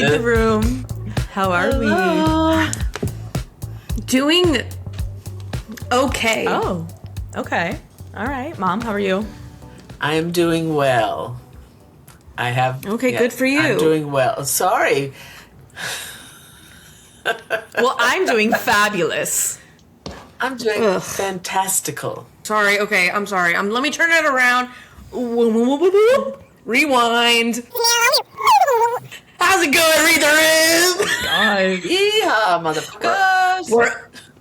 read the room. How are we? Doing okay. Oh, okay. All right, Mom, how are you? I am doing well. Okay, good for you. I'm doing well. Sorry. Well, I'm doing fabulous. I'm doing fantastical. Sorry, okay, I'm sorry. Let me turn it around. Rewind. How's it going, read the room? God. Yeehaw, motherfuckers.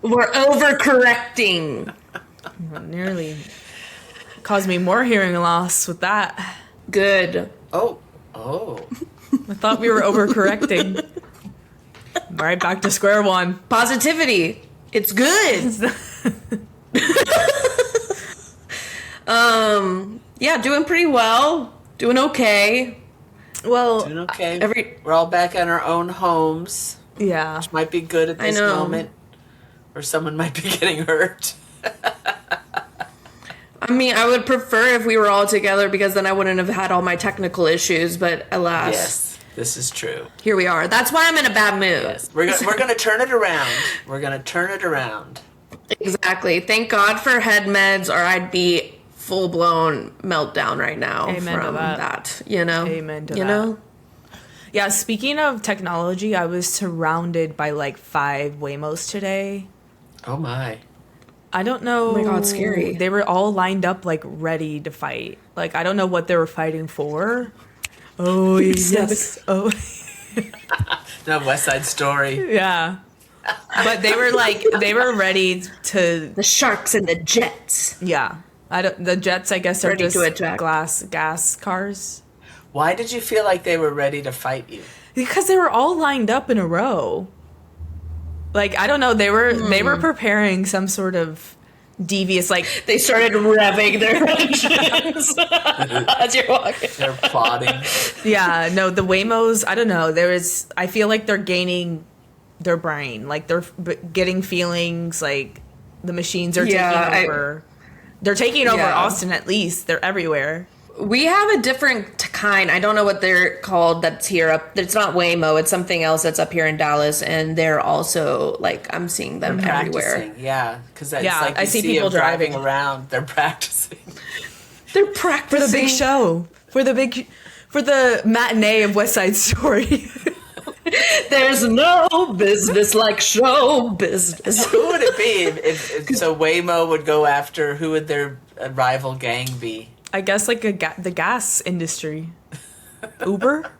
We're overcorrecting. Nearly caused me more hearing loss with that. Good. Oh. I thought we were overcorrecting. Right back to square one. Positivity. It's good. Yeah, doing pretty well. Doing okay. Well, Doing okay. We're all back in our own homes, yeah. which might be good at this moment, or someone might be getting hurt. I mean, I would prefer if we were all together because then I wouldn't have had all my technical issues, but alas. Yes, this is true. Here we are. That's why I'm in a bad mood. Yes. We're gonna turn it around. We're gonna turn it around. Exactly. Thank God for head meds, or I'd be full-blown meltdown right now. Amen from to that. You know? Amen to you that. know? Yeah, speaking of technology, I was surrounded by like 5 Waymos today. Oh my. I don't know. Oh my God, scary. They were all lined up like ready to fight. Like I don't know what they were fighting for. Oh yes. Oh. No, West Side Story. Yeah. But they were ready to. The sharks and the jets. Yeah. The jets, I guess, are Ready just to attack. gas cars. Why did you feel like they were ready to fight you? Because they were all lined up in a row. Like, I don't know, they were preparing some sort of devious, like... They started revving their engines as you're walking. They're plotting. Yeah, no, the Waymos, I don't know, I feel like they're gaining their brain. Like, they're getting feelings, like, the machines are taking over. They're taking over Austin, at least. They're everywhere. We have a different kind. I don't know what they're called that's here. It's not Waymo. It's something else that's up here in Dallas. And they're also, like, I'm seeing them everywhere. Yeah, because like I see people driving around. They're practicing. They're practicing. For the big show. For the matinee of West Side Story. There's no business like show business. Who would it be if so Waymo would go after, who would their rival gang be? I guess like the gas industry. Uber?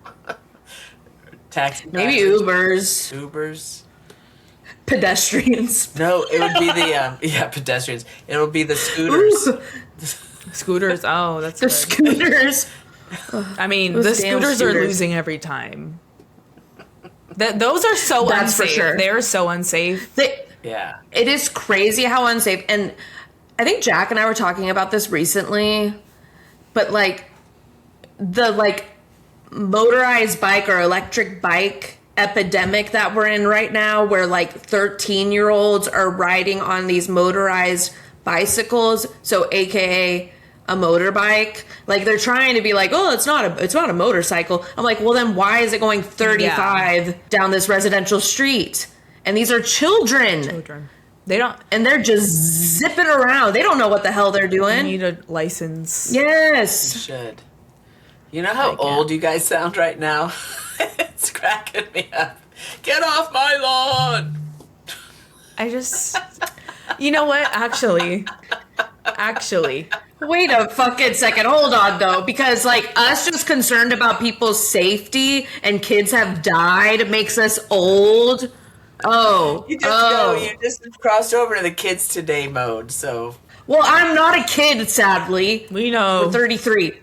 Taxi Maybe drivers. Ubers. Pedestrians. No, it would be the pedestrians. It would be the scooters. Ooh. Scooters. Oh, that's The good. scooters. I mean, Those the damn scooters are scooters. losing every time. Those are so That's for unsafe. sure. They are so unsafe. Yeah. It is crazy how unsafe. And I think Jack and I were talking about this recently. But like the motorized bike or electric bike epidemic that we're in right now, where like 13-year-olds are riding on these motorized bicycles, so AKA a motorbike. Like they're trying to be like, oh, it's not a motorcycle. I'm like, well then why is it going 35 down this residential street? And these are children. They don't. And they're just zipping around. They don't know what the hell they're doing. Need a license. Yes. You should. You know how old you guys sound right now? It's cracking me up. Get off my lawn! I just... You know what? Actually. Wait a fucking second. Hold on, though. Because, like, us just concerned about people's safety and kids have died makes us old. You just crossed over to the kids today mode, so... Well, I'm not a kid, sadly. We know. We're 33.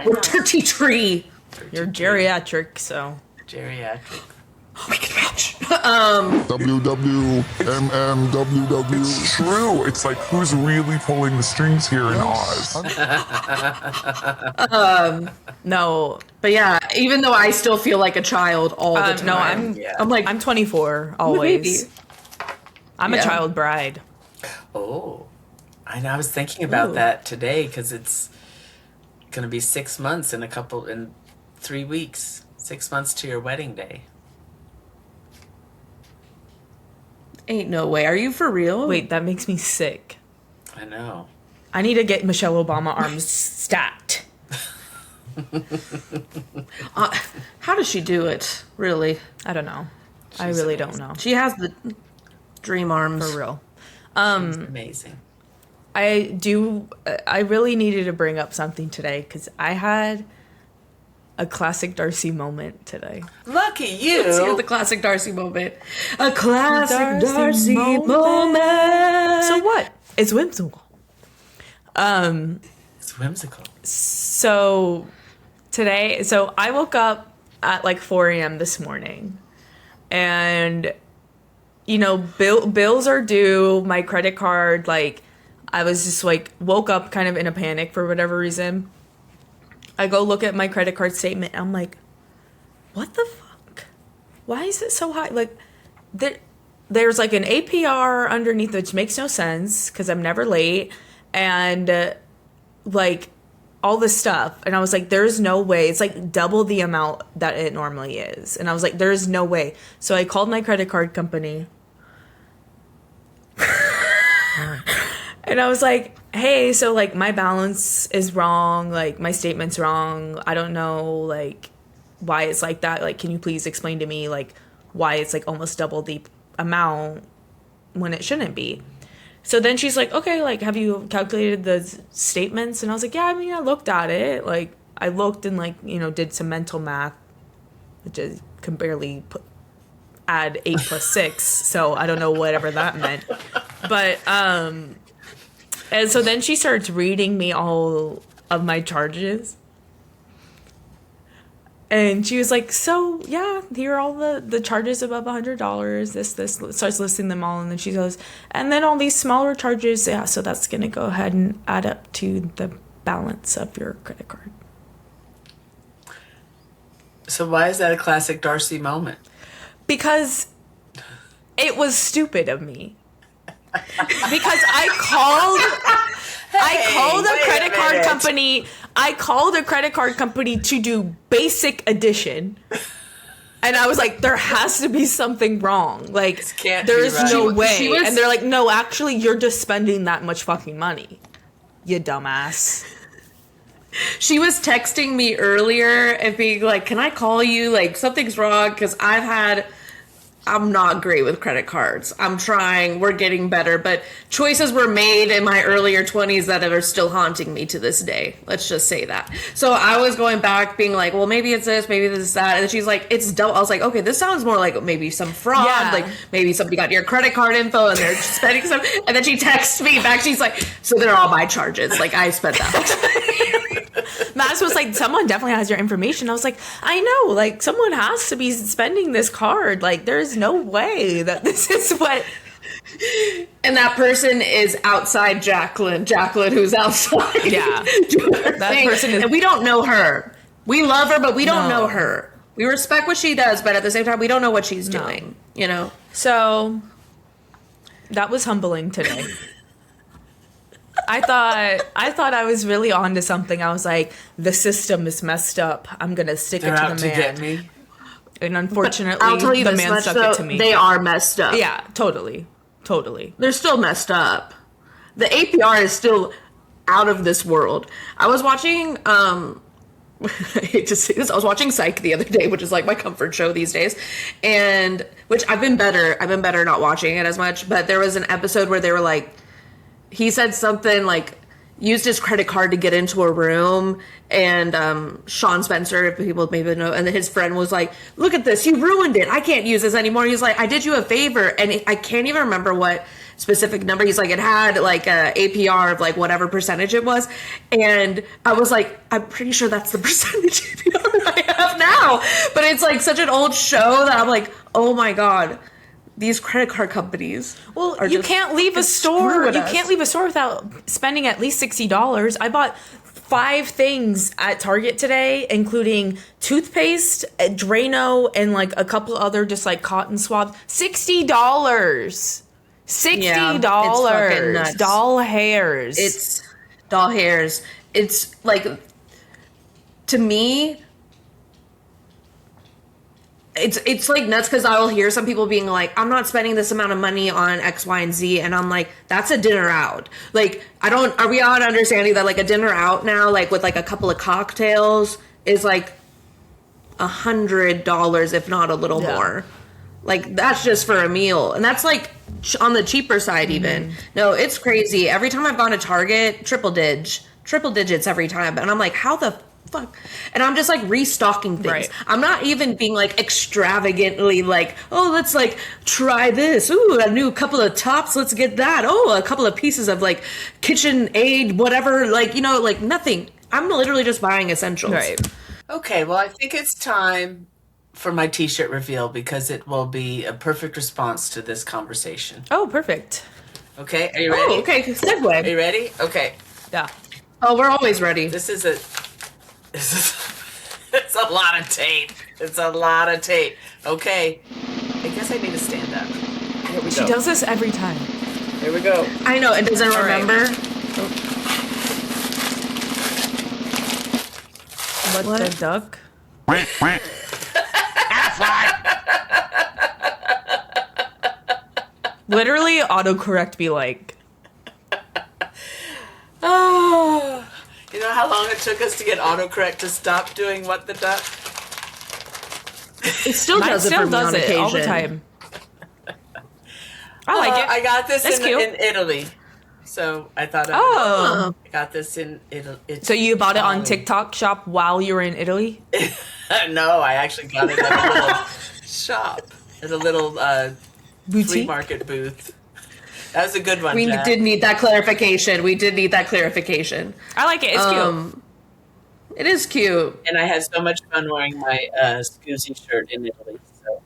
We're 33. You're geriatric, so... Geriatric. We can match. WWMMWW. It's true. It's like, who's really pulling the strings here in Oz? No. But yeah, even though I still feel like a child all the time. No, I'm 24 always. Maybe. I'm a child bride. Oh. I know. I was thinking about that today because it's going to be 6 months in 3 weeks. 6 months to your wedding day. Ain't no way. Are you for real? Wait, that makes me sick. I know. I need to get Michelle Obama arms stacked. How does she do it, really? I don't know. I really don't know. She has the dream arms. For real. She's amazing. I really needed to bring up something today because I had a classic Darcy moment today. Lucky you. Let's hear the classic Darcy moment. A classic Darcy moment. So what? It's whimsical. It's whimsical. So today, I woke up at like 4 a.m. this morning, and you know, bills are due. My credit card, like, I was just like woke up kind of in a panic for whatever reason. I go look at my credit card statement. I'm like, what the fuck? Why is it so high? Like, there's like an APR underneath, which makes no sense because I'm never late, and like all this stuff. And I was like, there's no way. It's like double the amount that it normally is. And I was like, there's no way. So I called my credit card company. And I was like, hey, so like my balance is wrong, like my statement's wrong. I don't know like why it's like that. Like, can you please explain to me like why it's like almost double the amount when it shouldn't be? So then she's like, okay, like, have you calculated the statements? And I was like, yeah, I mean, I looked at it. Like, I looked and like, you know, did some mental math, which is can barely add 8 plus 6. So I don't know whatever that meant. But, and so then she starts reading me all of my charges. And she was like, so, yeah, here are all the charges above $100. This, starts listing them all. And then she goes, and then all these smaller charges. Yeah, so that's going to go ahead and add up to the balance of your credit card. So why is that a classic Darcy moment? Because it was stupid of me. Because I called a credit card company. I called a credit card company to do basic addition. And I was like, there has to be something wrong. Like, there's no way. And they're like, no, actually, you're just spending that much fucking money. You dumbass. She was texting me earlier and being like, can I call you? Like, something's wrong because I'm not great with credit cards. I'm trying. We're getting better. But choices were made in my earlier 20s that are still haunting me to this day. Let's just say that. So I was going back being like, well, maybe it's this, maybe this is that. And she's like, it's double. I was like, okay, this sounds more like maybe some fraud. Yeah. Like maybe somebody got your credit card info and they're spending some. And then she texts me back. She's like, so they're all my charges. Like, I spent that much. Madison was like, someone definitely has your information. I was like, I know, like, someone has to be spending this card. Like, there's no way that this is what. And that person is outside Jacquelyn. Jacquelyn, who's outside. Yeah. That person is. And we don't know her. We love her, but we don't know her. We respect what she does, but at the same time, we don't know what she's doing, you know? So, that was humbling today. I thought I was really onto something. I was like, the system is messed up. I'm gonna stick it to the man. To get me. And unfortunately, I'll tell you the this man much, stuck though, it to me. they are messed up. Yeah, totally. They're still messed up. The APR is still out of this world. I was watching. I hate to say this. I was watching Psych the other day, which is like my comfort show these days, and which I've been better not watching it as much. But there was an episode where they were like, he said something like, used his credit card to get into a room, and Sean Spencer, if people maybe know, and then his friend was like, look at this, you ruined it, I can't use this anymore. He's like, I did you a favor, and I can't even remember what specific number. He's like, it had like a APR of like whatever percentage it was, and I was like, I'm pretty sure that's the percentage APR I have now. But it's like such an old show that I'm like, oh my god, these credit card companies. Well, you can't leave a store. You can't leave a store without spending at least $60. I bought 5 things at Target today, including toothpaste, a Drano, and like a couple other just like cotton swabs. $60. $60. Yeah, it's doll hairs. It's doll hairs. It's like, to me, it's like nuts because I will hear some people being like, I'm not spending this amount of money on X, Y, and Z, and I'm like, that's a dinner out. Like, are we on understanding that like a dinner out now, like with like a couple of cocktails, is like $100, if not a little more. Like, that's just for a meal, and that's like on the cheaper side even. No, it's crazy. Every time I've gone to Target, triple digits every time, and I'm like, how the fuck? And I'm just like restocking things. Right. I'm not even being like extravagantly like, oh, let's like try this. Ooh, a new couple of tops. Let's get that. Oh, a couple of pieces of like KitchenAid, whatever. Like, you know, like nothing. I'm literally just buying essentials. Right. Okay, well, I think it's time for my t-shirt reveal because it will be a perfect response to this conversation. Oh, perfect. Okay, are you ready? Oh, okay, Are segue. you ready? Okay. Yeah. Oh, we're always ready. This is it's a lot of tape. It's a lot of tape. Okay. I guess I need to stand up. Here we go. She does this every time. Here we go. I know, it doesn't right. remember. What the duck? Literally autocorrect be like, Oh. You know how long it took us to get autocorrect to stop doing what the duck? It still mine does it still for me does on it occasion. all the time. I like it. I got this That's cute. in Italy. So I thought Oh. I got this in Italy. So you bought it on TikTok shop while you were in Italy? No, I actually got it at a little shop. At a little flea Boutique? market booth. That was a good one, We Jack. did need that clarification. I like it. It's cute. It is cute. And I had so much fun wearing my Scusi shirt in Italy. So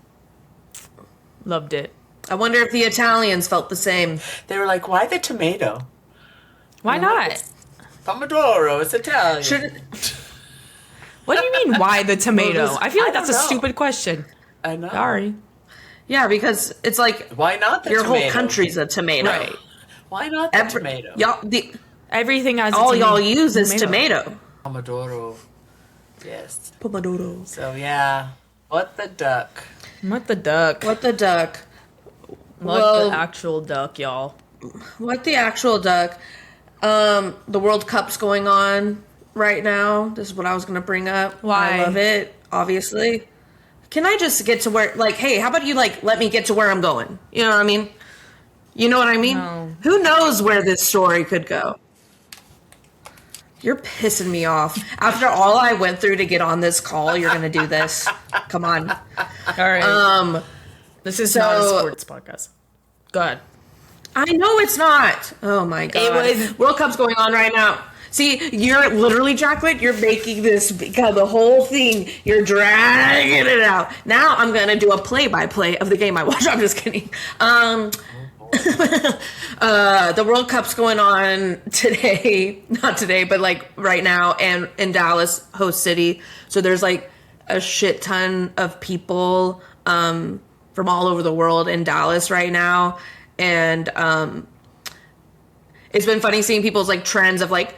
Loved it. I wonder if the Italians felt the same. they were like, "Why the tomato? Why not? Pomodoro, it's Italian." Should What do you mean, why the tomato? Well, I feel like I that's a don't know. stupid question. I know. Sorry. Yeah, because it's like Why not the your tomato? whole country's a tomato. Right. Why not the tomato? Everything has All a y'all use is tomato. Pomodoro. Yes. Pomodoro. So yeah. What the duck? What the duck? What the duck? What the actual duck, y'all? What the actual duck? The World Cup's going on right now. This is what I was going to bring up. Why? I love it, obviously. Can I just get to where, like, hey, how about you, like, let me get to where I'm going? You know what I mean? You know what I mean? No. Who knows where this story could go? You're pissing me off. After all I went through to get on this call, you're going to do this. Come on. All right. This is not a sports podcast. Go ahead. I know it's not. Oh my god. It was- World Cup's going on right now. See, you're literally, Jacquelyn, you're making this become the whole thing. You're dragging it out. Now I'm going to do a play-by-play of the game I watched. I'm just kidding. The World Cup's going on today. Not today, but like right now, and in Dallas, host city. So there's like a shit ton of people from all over the world in Dallas right now. And it's been funny seeing people's like trends of like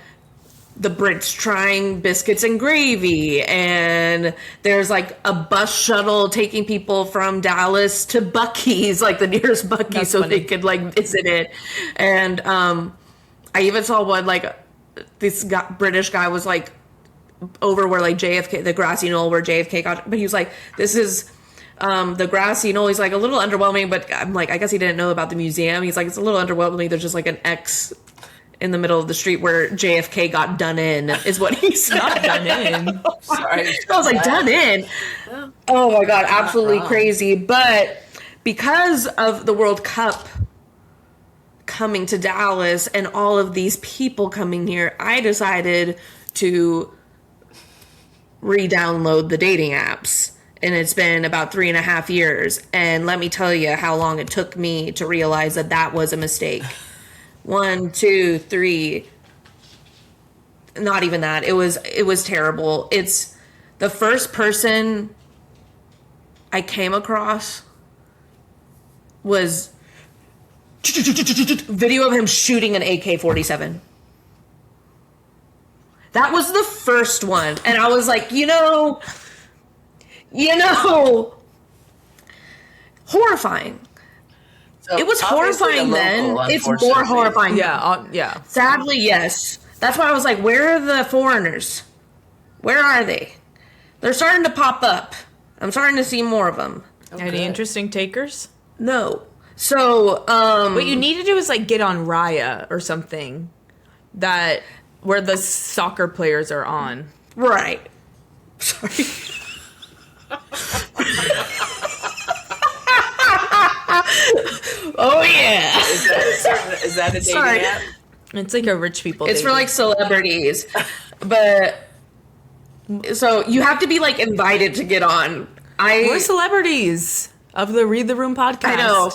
the Brits trying biscuits and gravy, and there's like a bus shuttle taking people from Dallas to Buc-ee's, like the nearest Buc-ee's, That's so funny. they could like visit it. And I even saw one, like this British guy was like over where like JFK, the grassy knoll where JFK got, but he was like, this is the grassy knoll. He's like, a little underwhelming, but I'm like, I guess he didn't know about the museum. He's like, it's a little underwhelming. There's just like an X in the middle of the street where JFK got done in, is what he said. Not done in. Sorry. I was like, done in. Oh my god, absolutely wrong. crazy. But because of the World Cup coming to Dallas and all of these people coming here, I decided to re-download the dating apps. And it's been about 3.5 years. And let me tell you how long it took me to realize that that was a mistake. 1, 2, 3. Not even that. It was terrible. It's the first person I came across was video of him shooting an AK-47. That was the first one. And I was like, you know, horrifying. So It was obviously horrifying the then. local, It's more unfortunately. horrifying. Yeah. Sadly, yes. That's why I was like, where are the foreigners? Where are they? They're starting to pop up. I'm starting to see more of them. Any good. interesting takers? No. So, What you need to do is like get on Raya or something that where the soccer players are on. right. Sorry. Oh, yeah. Is that a dating Sorry. app? It's like a rich people. It's for dating. like celebrities. But, so you have to be like invited to get on. We're celebrities of the Read the Room podcast. I know.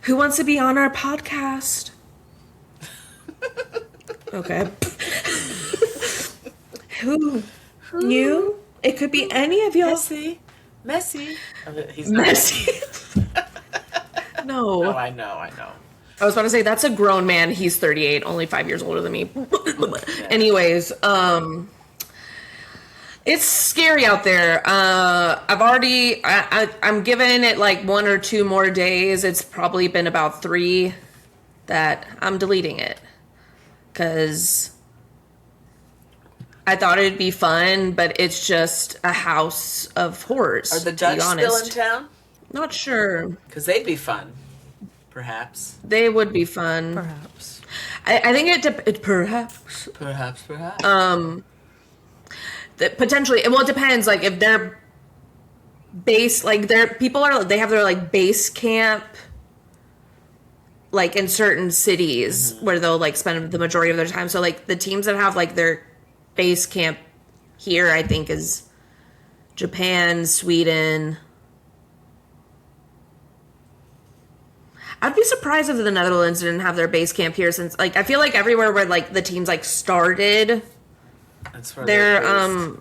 Who wants to be on our podcast? Okay. Who? You? It could be any of y'all. Messy. He's not. Messy. Oh, No. I know. I was about to say, that's a grown man. He's 38, only 5 years older than me. Anyways, it's scary out there. I'm giving it like 1 or 2 more days. It's probably been about 3 that I'm deleting it. Because I thought it'd be fun, but it's just a house of horrors. Are the to Dutch be still honest. in town? Not sure. Because they'd be fun, perhaps. They would be fun. Perhaps. I think it perhaps. Perhaps. Potentially, well, it depends. Like if they're base, like they have their like base camp, like in certain cities where they'll like spend the majority of their time. So like the teams that have like their base camp here, I think is Japan, Sweden. I'd be surprised if the Netherlands didn't have their base camp here, since like I feel like everywhere where like the teams like started, That's where they're based.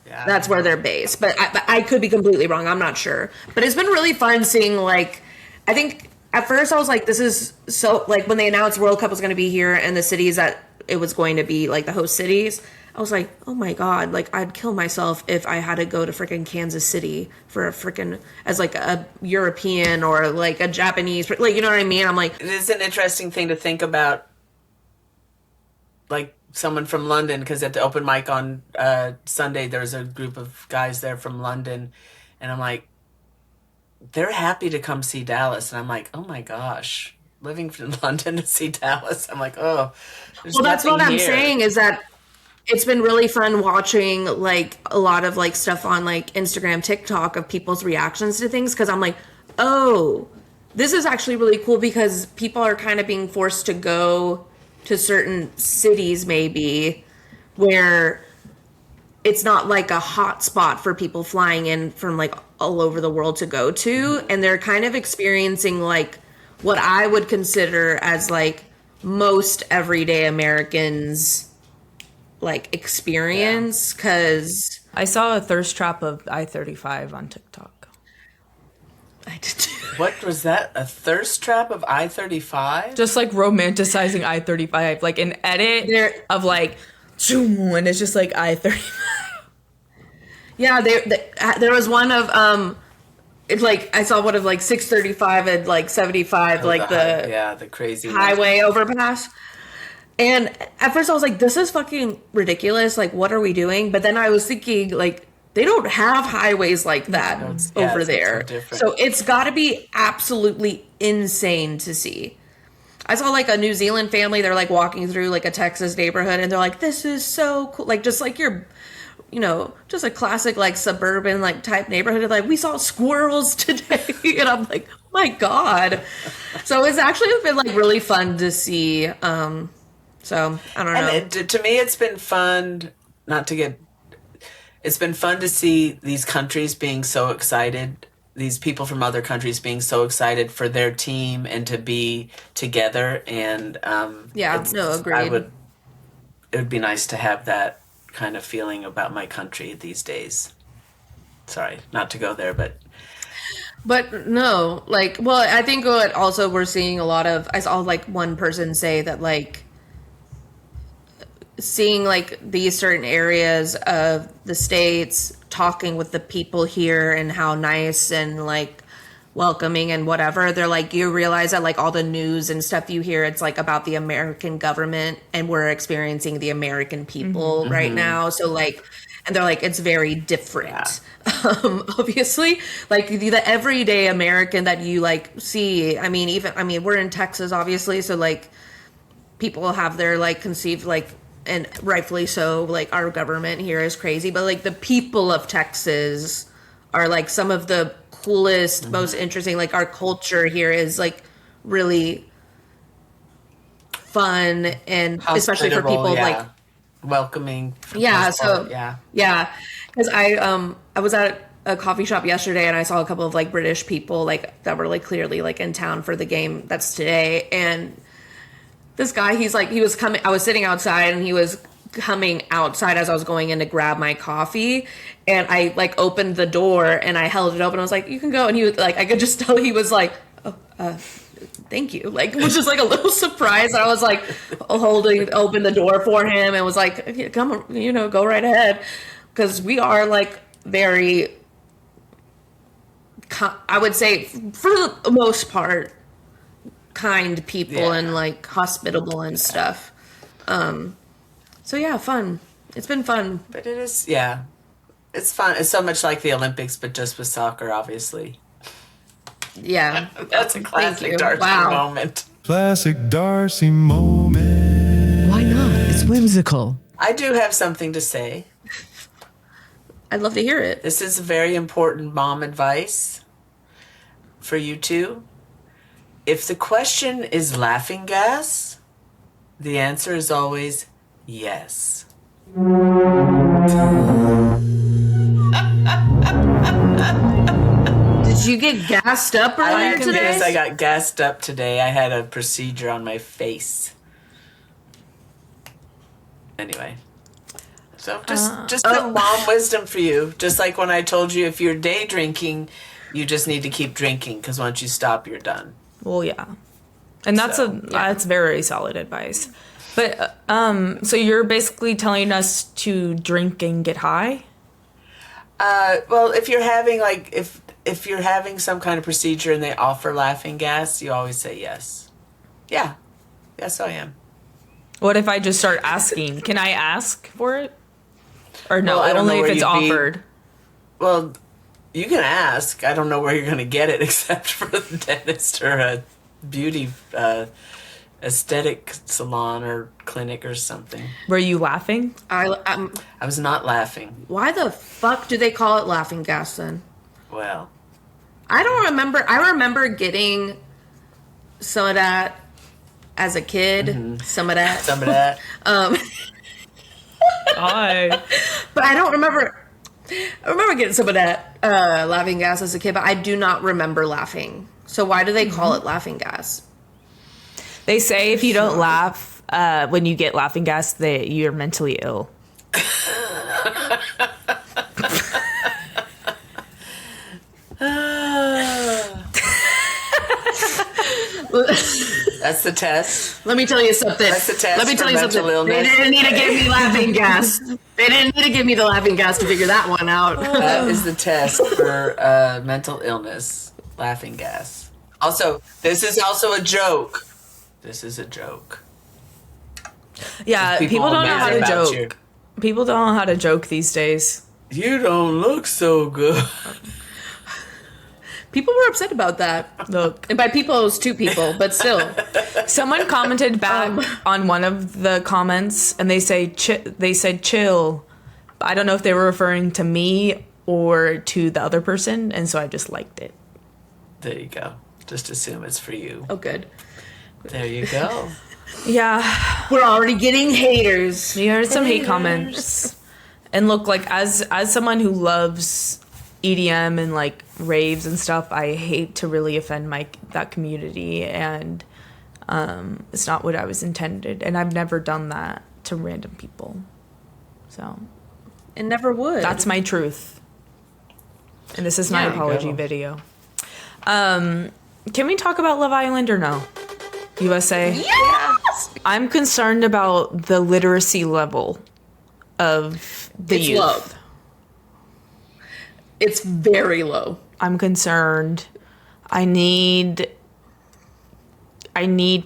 Yeah, that's where they're based. But I could be completely wrong. I'm not sure. But it's been really fun seeing, like, I think at first I was like, this is so, like, when they announced World Cup was going to be here and the cities that it was going to be, like, the host cities, I was like, oh my God, like, I'd kill myself if I had to go to freaking Kansas City for a freaking, as, like, a European or, like, a Japanese, like, you know what I mean? I'm like, It is an interesting thing to think about, like, someone from London, because at the open mic on Sunday, there's a group of guys there from London, and I'm like, they're happy to come see Dallas, and I'm like, oh my gosh, living in London to see Dallas, I'm like, oh, there's well, that's what nothing I'm here. saying is that it's been really fun watching like a lot of like stuff on like Instagram, TikTok of people's reactions to things, because I'm like, oh, this is actually really cool because people are kind of being forced to go to certain cities maybe where it's not like a hot spot for people flying in from like all over the world to go to, and they're kind of experiencing like what I would consider as like most everyday Americans like experience, because I saw a thirst trap of I-35 on TikTok. I did too. What was that? A thirst trap of I-35? Just like romanticizing I-35, like an edit There- of like, zoom, and it's just like I-35. Yeah, there was one of it's like I saw one of like 635 and like 75, like the crazy highway overpass. And at first I was like, this is fucking ridiculous. Like, what are we doing? But then I was thinking, like, they don't have highways like that over there. So it's got to be absolutely insane to see. I saw like a New Zealand family. They're like walking through like a Texas neighborhood and they're like, this is so cool. Like, just like your, you know, just a classic like suburban like type neighborhood. Like, we saw squirrels today. And I'm like, oh my God. So it's actually been like really fun to see. So I don't know. And to me, it's been fun it's been fun to see these countries being so excited, these people from other countries being so excited for their team and to be together. And agreed. It would be nice to have that kind of feeling about my country these days. Sorry, not to go there, But no, like, well, I think what also we're seeing a lot of, I saw like one person say that like seeing like these certain areas of the States, talking with the people here and how nice and like welcoming and whatever. They're like, you realize that like all the news and stuff you hear, it's like about the American government, and we're experiencing the American people right now. So like, and they're like, it's very different. Obviously, like the everyday American that you like see. I mean, we're in Texas, obviously, so like people have their like conceived like, and rightfully so, like our government here is crazy, but like the people of Texas are like some of the coolest, most interesting. Like our culture here is like really fun, and especially for people like welcoming. Because I was at a coffee shop yesterday, and I saw a couple of like British people like that were like clearly like in town for the game that's today, and this guy, he was coming, I was sitting outside, and he was coming outside as I was going in to grab my coffee, and I like opened the door and I held it open. I was like, you can go. And he was like, I could just tell he was like, oh, thank you. Like, which is like a little surprise. And I was like open the door for him and was like, come, go right ahead. Cause we are like very, I would say for the most part, kind people and like hospitable and stuff. So yeah, fun. It's been fun. But it is, it's fun. It's so much like the Olympics, but just with soccer, obviously. Yeah. That's a classic Darcy moment. Classic Darcy moment. Why not? It's whimsical. I do have something to say. I'd love to hear it. This is very important mom advice for you two. If the question is laughing gas, the answer is always yes. Did you get gassed up earlier today? Yes, I got gassed up today. I had a procedure on my face. Anyway. So just some mom wisdom for you. Just like when I told you if you're day drinking, you just need to keep drinking because once you stop, you're done. Well, yeah. And that's very solid advice. But so you're basically telling us to drink and get high? Well, if you're having if you're having some kind of procedure and they offer laughing gas, you always say yes. Yeah. Yes, I am. What if I just start asking? Can I ask for it? Or no, well, only if it's offered. Well, you can ask. I don't know where you're going to get it except for the dentist or a beauty aesthetic salon or clinic or something. Were you laughing? I was not laughing. Why the fuck do they call it laughing gas then? Well, I don't remember. I remember getting some of that as a kid. Mm-hmm. Some of that. But I don't remember. I remember getting some of that laughing gas as a kid, but I do not remember laughing. So why do they call it laughing gas? They say if you don't laugh when you get laughing gas, that you're mentally ill. That's the test. Let me tell you something. That's the test. Let me tell you something. Illness. They didn't need to give me laughing gas. They didn't need to give me the laughing gas to figure that one out. That is the test for mental illness. Laughing gas. Also, this is also a joke. This is a joke. Yeah, people don't know how to joke. You. People don't know how to joke these days. You don't look so good. People were upset about that. Look. And by people, it was two people, but still. Someone commented back on one of the comments, and they said chill. I don't know if they were referring to me or to the other person, and so I just liked it. There you go. Just assume it's for you. Oh, good. There you go. Yeah. We're already getting haters. We heard some hate comments. And look, like, as someone who loves EDM and, like, raves and stuff, I hate to really offend that community, and it's not what I was intended. And I've never done that to random people. So. It never would. That's my truth. And this is my apology video. Can we talk about Love Island or no? USA? Yes! I'm concerned about the literacy level of the youth. Low. It's very low. I'm concerned. I need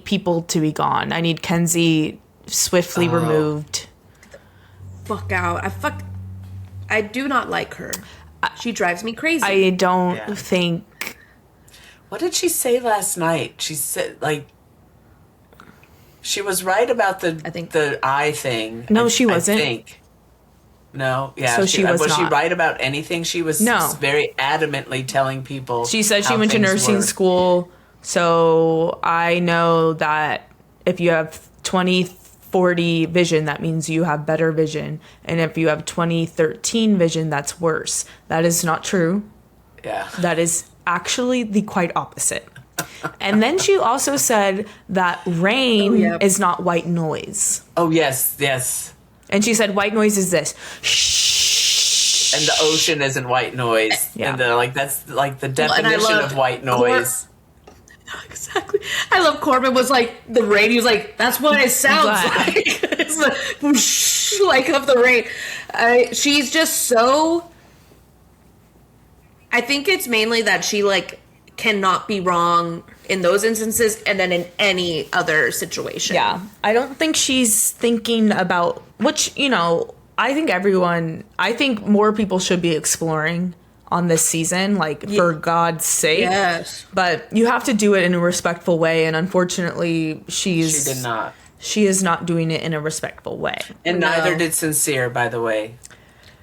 people to be gone. I need Kenzie swiftly removed. Fuck out. I do not like her. She drives me crazy. I don't think. What did she say last night? She said, like, she was right about the eye thing. No, she wasn't. I think. No, yeah. So she was she not. right about anything? She was very adamantly telling people. She said she went to nursing school, so I know that if you have 20/40 vision, that means you have better vision, and if you have 20/13 vision, that's worse. That is not true. Yeah. That is actually the quite opposite. And then she also said that rain is not white noise. Oh, yes. And she said white noise is this. Shh. And the ocean isn't white noise. Yeah. And that's like the definition of white noise. Exactly. I love Corbin was like, the rain. He was like, that's what it sounds like. It's the whoosh, like of the rain. She's just so. I think it's mainly that she like cannot be wrong in those instances and then in any other situation. Yeah. I don't think she's thinking about, which, I think more people should be exploring on this season, like, for God's sake. Yes. But you have to do it in a respectful way, and unfortunately, she did not. She is not doing it in a respectful way. And neither did Sincere, by the way.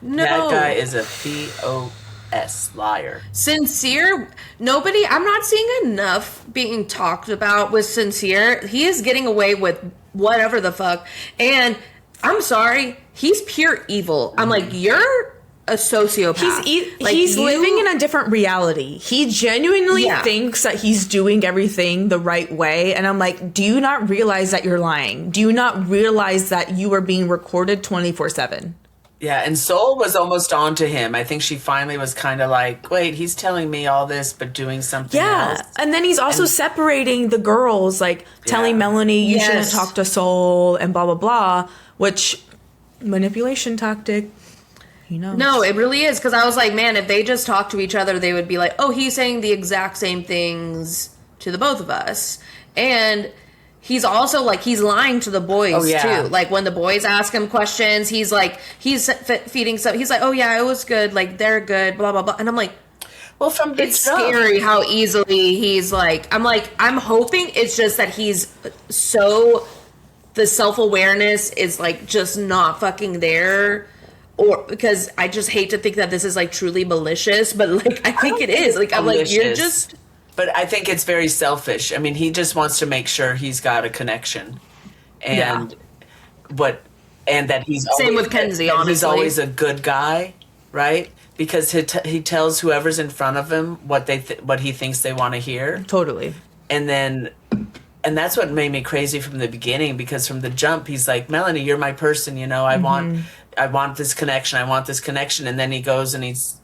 No. That guy is a POS liar. Sincere, I'm not seeing enough being talked about with Sincere. He is getting away with whatever the fuck. And I'm sorry, he's pure evil. I'm like, you're a sociopath. He's living in a different reality. He genuinely thinks that he's doing everything the right way. And I'm like, do you not realize that you're lying? Do you not realize that you are being recorded 24/7? Yeah, and Soul was almost on to him. I think she finally was kind of like, wait, he's telling me all this, but doing something else. And then he's also separating the girls, like telling Melanie you shouldn't talk to Soul and blah, blah, blah, which manipulation tactic. No, it really is. Because I was like, man, if they just talked to each other, they would be like, oh, he's saying the exact same things to the both of us. And he's also like, he's lying to the boys too. Like when the boys ask him questions, he's like, he's feeding stuff. He's like, oh yeah, it was good. Like they're good, blah, blah, blah. And I'm like, well, it's scary how easily he's like, I'm hoping it's just that he's so, the self-awareness is like just not fucking there. Or because I just hate to think that this is like truly malicious, but like I think it is. Like I'm like, you're just. But I think it's very selfish. I mean, he just wants to make sure he's got a connection, and that he's same with Kenzie. Honestly, he's always a good guy, right? Because he tells whoever's in front of him what he thinks they want to hear. Totally. And that's what made me crazy from the beginning, because from the jump he's like, Melanie, you're my person. I want this connection. I want this connection. And then he goes and he's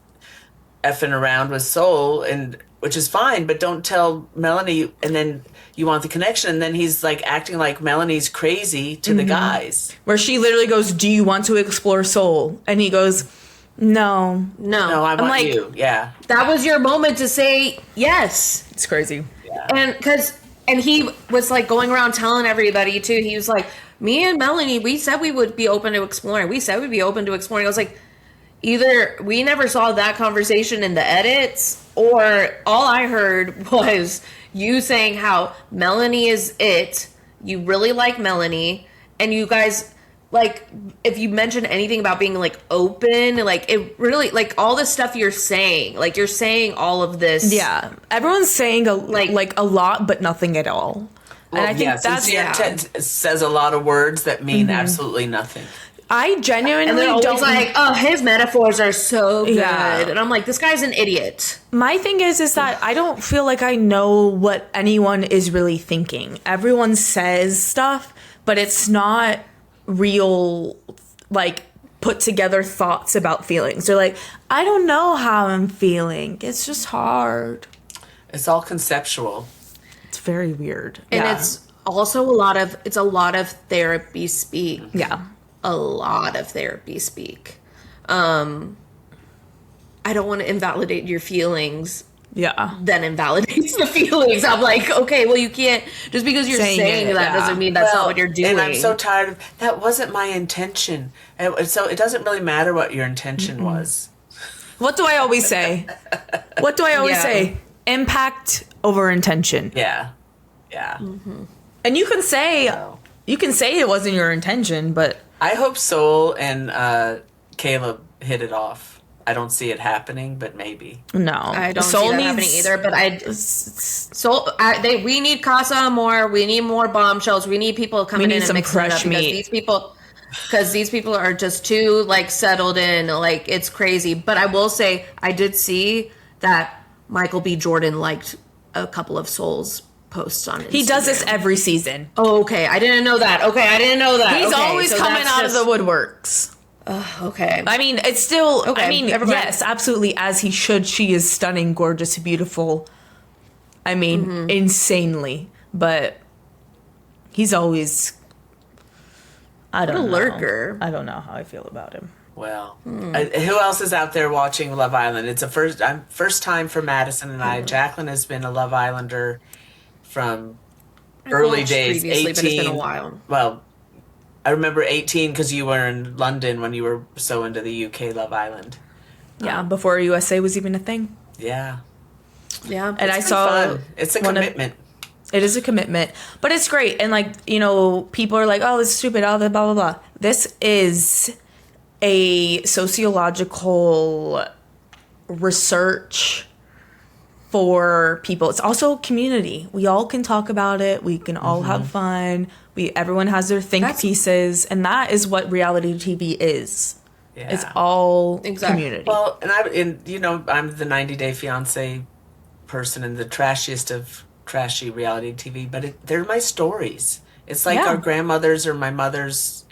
effing around with Soul, and which is fine, but don't tell Melanie. And then you want the connection, and then he's like acting like Melanie's crazy to the guys. Where she literally goes, "Do you want to explore Soul?" And he goes, "No, I want you." Yeah, that was your moment to say yes. It's crazy. Yeah. And he was like going around telling everybody too. He was like, me and Melanie, we said we would be open to exploring. We said we'd be open to exploring. I was like, either we never saw that conversation in the edits, or all I heard was you saying how Melanie is it. You really like Melanie, and you guys, like, if you mention anything about being like open, like it really, like all the stuff you're saying, like you're saying all of this. Yeah, everyone's saying a lot, but nothing at all. Well, and I think that's says a lot of words that mean absolutely nothing. I genuinely don't like. Oh, his metaphors are so good, and I'm like, this guy's an idiot. My thing is that I don't feel like I know what anyone is really thinking. Everyone says stuff, but it's not real, like, put together thoughts about feelings. They're like, I don't know how I'm feeling. It's just hard. It's all conceptual. It's very weird. And it's also a lot of therapy speak. Yeah. A lot of therapy speak. I don't want to invalidate your feelings, then invalidates the feelings. I'm like, okay, well, you can't, just because you're saying that doesn't mean that's not what you're doing. And I'm so tired of, that wasn't my intention. And so it doesn't really matter what your intention was. What do I always say? Say? Impact over intention. Yeah. And you can say it wasn't your intention, but I hope Soul and Caleb hit it off. I don't see it happening, but maybe. No, I don't see that happening either. But we need Casa Amor. We need more bombshells. We need people coming in and mixing it up because these people are just too like settled in. Like it's crazy. But I will say, I did see that Michael B. Jordan liked a couple of Soul's posts on Instagram. He does this every season. Oh, okay. I didn't know that. He's always coming out of the woodworks. Okay. I mean, it's still, okay, yes, absolutely, as he should. She is stunning, gorgeous, beautiful. I mean, insanely. But he's always, I don't know. Lurker. I don't know how I feel about him. Well, who else is out there watching Love Island? It's a first time for Madison and I. Jacquelyn has been a Love Islander from early days. 18, but it's been a while. Well, I remember 18 because you were in London when you were so into the UK Love Island. Yeah, before USA was even a thing. Yeah. Yeah. And I saw it's a commitment. It is a commitment, but it's great. And like, people are like, oh, this is stupid, all the blah, blah, blah. This is a sociological research for people. It's also community. We all can talk about it. We can all have fun. Everyone has their pieces, and that is what reality TV is. Yeah. It's all community. Well, I'm the 90 Day Fiancé person and the trashiest of trashy reality TV, but they're my stories. It's like our grandmothers or my mother's,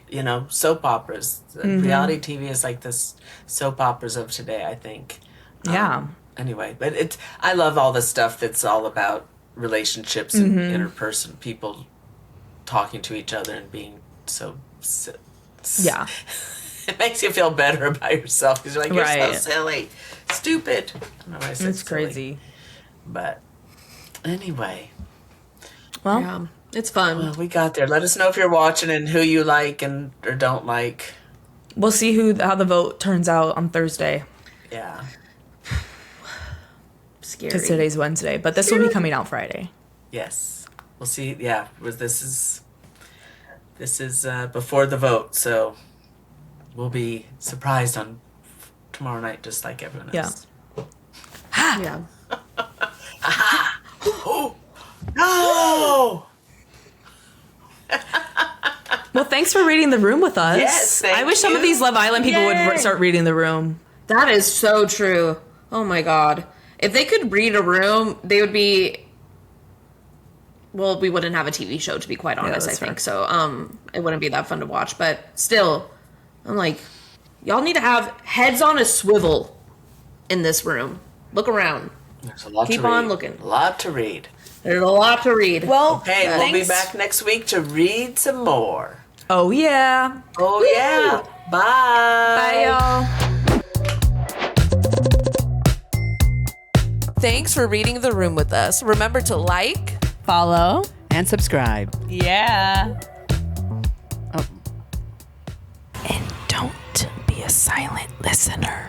soap operas. Reality TV is like this soap operas of today, I think. Yeah. Anyway, but I love all the stuff that's all about relationships and interpersonal people talking to each other and being so yeah. It makes you feel better about yourself because you're like, you're so silly, stupid. I don't know why I said it's silly. crazy. But anyway. Well, yeah, it's fun. Well, we got there. Let us know if you're watching and who you like or don't like. We'll see how the vote turns out on Thursday. Yeah. Scary. Because today's Wednesday, but this will be coming out Friday. Yes. We'll see. Yeah, this is before the vote, so we'll be surprised on tomorrow night, just like everyone else. Yeah. Oh no! Well, thanks for reading the room with us. Yes, I wish some of these Love Island people would start reading the room. That is so true. Oh my god. If they could read a room, they would be. Well, we wouldn't have a TV show, to be quite honest, I think. So, it wouldn't be that fun to watch. But still, I'm like, y'all need to have heads on a swivel in this room. Look around. There's a lot Keep to read. on looking. A lot to read. There's a lot to read. Well, okay, we'll be back next week to read some more. Oh, yeah. Oh, Woo! Yeah. Bye. Bye, y'all. Thanks for reading the room with us. Remember to like, follow, and subscribe. Yeah. Oh. And don't be a silent listener.